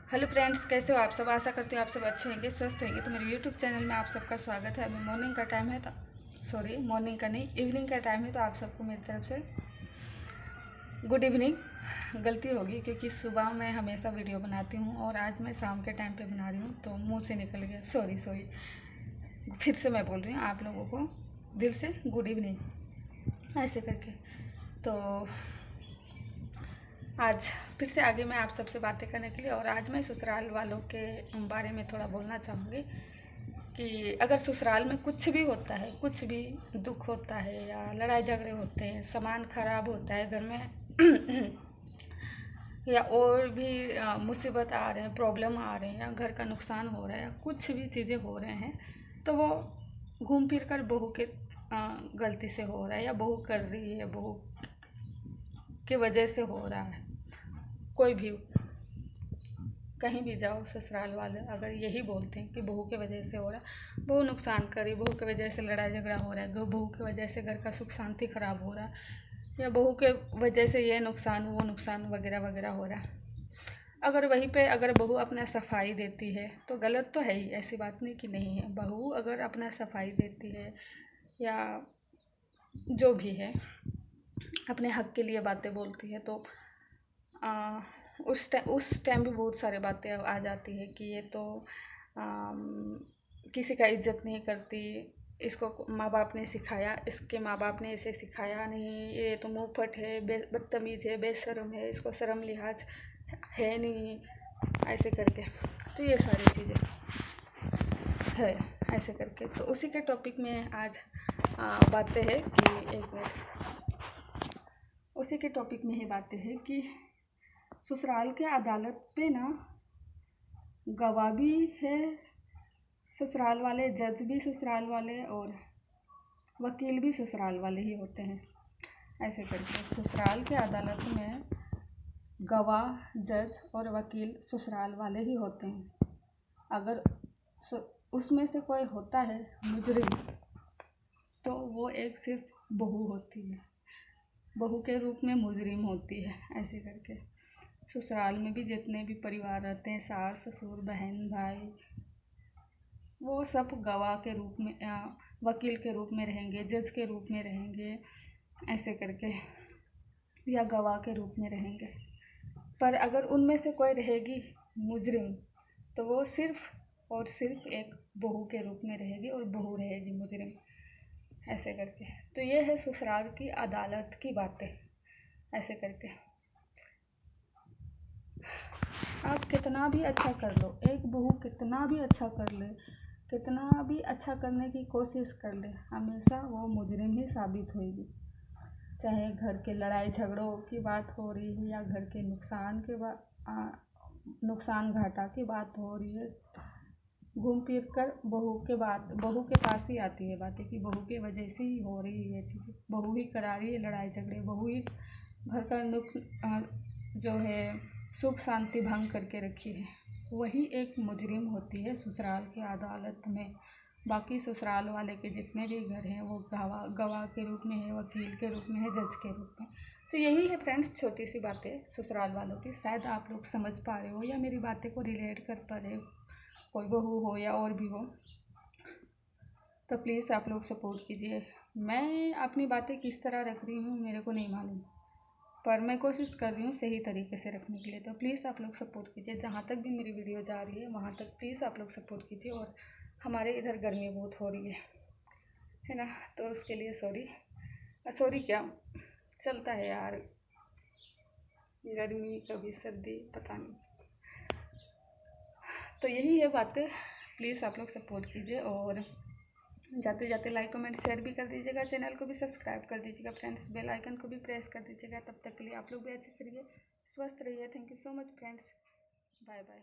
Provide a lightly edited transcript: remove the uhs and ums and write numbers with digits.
Hello friends, कैसे हो आप सब। आशा करती हूँ आप सब अच्छे होंगे, स्वस्थ होंगे। तो मेरे यूट्यूब चैनल में आप सबका स्वागत है। अभी मॉर्निंग का टाइम है, तो मॉर्निंग का नहीं, इवनिंग का टाइम है। तो आप सबको मेरी तरफ से गुड इवनिंग। गलती होगी क्योंकि सुबह मैं हमेशा वीडियो बनाती हूँ और आज मैं शाम के टाइम पे बना रही हूँ, तो मुँह से निकल गया। सॉरी। फिर से मैं बोल रही हूँ आप लोगों को दिल से गुड इवनिंग ऐसे करके। तो आज फिर से आगे मैं आप सबसे बातें करने के लिए, और आज मैं ससुराल वालों के बारे में थोड़ा बोलना चाहूँगी कि अगर ससुराल में कुछ भी होता है, कुछ भी दुख होता है या लड़ाई झगड़े होते हैं, सामान खराब होता है घर में या और भी मुसीबत आ रहे हैं, प्रॉब्लम आ रहे हैं, या घर का नुकसान हो रहा है, या कुछ भी चीज़ें हो रहे हैं, तो वो घूम फिर कर बहू के गलती से हो रहा है, या बहू कर रही है, बहू की वजह से हो रहा है। कोई भी कहीं भी जाओ, ससुराल वाले अगर यही बोलते हैं कि बहू की वजह से हो रहा है, बहू नुकसान करी, बहू की वजह से लड़ाई झगड़ा हो रहा है, बहू की वजह से घर का सुख शांति खराब हो रहा है, या बहू के वजह से ये नुकसान वो नुकसान वगैरह वगैरह हो रहा है। अगर वहीं पे अगर बहू अपना सफाई देती है तो गलत तो है ही, ऐसी बात नहीं कि नहीं है। बहू अगर अपना सफाई देती है या जो भी है अपने हक के लिए बातें बोलती है, तो उस टाइम भी बहुत सारी बातें आ जाती है कि ये तो किसी का इज्जत नहीं करती, इसको माँ बाप ने सिखाया, इसके माँ बाप ने इसे सिखाया नहीं, ये तो मुँहफट है, बदतमीज़ है, बेशर्म है, इसको शर्म लिहाज है नहीं, ऐसे करके। तो ये सारी चीज़ें है ऐसे करके। तो उसी के टॉपिक में आज बातें हैं कि एक मिनट, उसी के टॉपिक में ही बातें हैं कि ससुराल के अदालत पे ना गवाह भी है ससुराल वाले, जज भी ससुराल वाले, और वकील भी ससुराल वाले ही होते हैं। ऐसे करके ससुराल के अदालत में गवाह, जज और वकील ससुराल वाले ही होते हैं। अगर उसमें से कोई होता है मुजरिम, तो वो एक सिर्फ बहू होती है, बहू के रूप में मुजरिम होती है। ऐसे करके ससुराल में भी जितने भी परिवार रहते हैं, सास ससुर बहन भाई, वो सब गवाह के रूप में वकील के रूप में रहेंगे, जज के रूप में रहेंगे, ऐसे करके, या गवाह के रूप में रहेंगे। पर अगर उनमें से कोई रहेगी मुजरिम, तो वो सिर्फ और सिर्फ एक बहू के रूप में रहेगी, और बहू रहेगी मुजरिम। ऐसे करके तो ये है ससुराल की अदालत की बातें। ऐसे करके आप कितना भी अच्छा कर लो, एक बहू कितना भी अच्छा कर ले, कितना भी अच्छा करने की कोशिश कर ले, हमेशा वो मुजरिम ही साबित होगी। चाहे घर के लड़ाई झगड़ों की बात हो रही है, या घर के नुकसान घाटा की बात हो रही है, घूम फिर कर बहू के पास ही आती है बातें कि बहू की वजह से ही हो रही है चीज़ें, बहू ही करा रही है लड़ाई झगड़े, बहू ही घर का जो है सुख शांति भंग करके रखी है। वही एक मुजरिम होती है ससुराल की अदालत में। बाकी ससुराल वाले के जितने भी घर हैं वो गवाह के रूप में है, वकील के रूप में है, जज के रूप में। तो यही है फ्रेंड्स, छोटी सी बातें ससुराल वालों की। शायद आप लोग समझ पा रहे हो या मेरी बातें को रिलेट कर पा रहे हो, कोई बहू हो या और भी हो, तो प्लीज़ आप लोग सपोर्ट कीजिए। मैं अपनी बातें किस तरह रख रही हूँ मेरे को नहीं मालूम, पर मैं कोशिश कर रही हूँ सही तरीके से रखने के लिए। तो प्लीज़ आप लोग सपोर्ट कीजिए, जहाँ तक भी मेरी वीडियो जा रही है वहाँ तक प्लीज़ आप लोग सपोर्ट कीजिए। और हमारे इधर गर्मी बहुत हो रही है ना, तो उसके लिए सॉरी क्या, चलता है यार, गर्मी कभी सर्दी पता नहीं। तो यही है बातें, प्लीज़ आप लोग सपोर्ट कीजिए, और जाते जाते लाइक कमेंट शेयर भी कर दीजिएगा, चैनल को भी सब्सक्राइब कर दीजिएगा फ्रेंड्स, बेल आइकन को भी प्रेस कर दीजिएगा। तब तक के लिए आप लोग भी अच्छे से रहिए, स्वस्थ रहिए। Thank you so much friends, bye bye.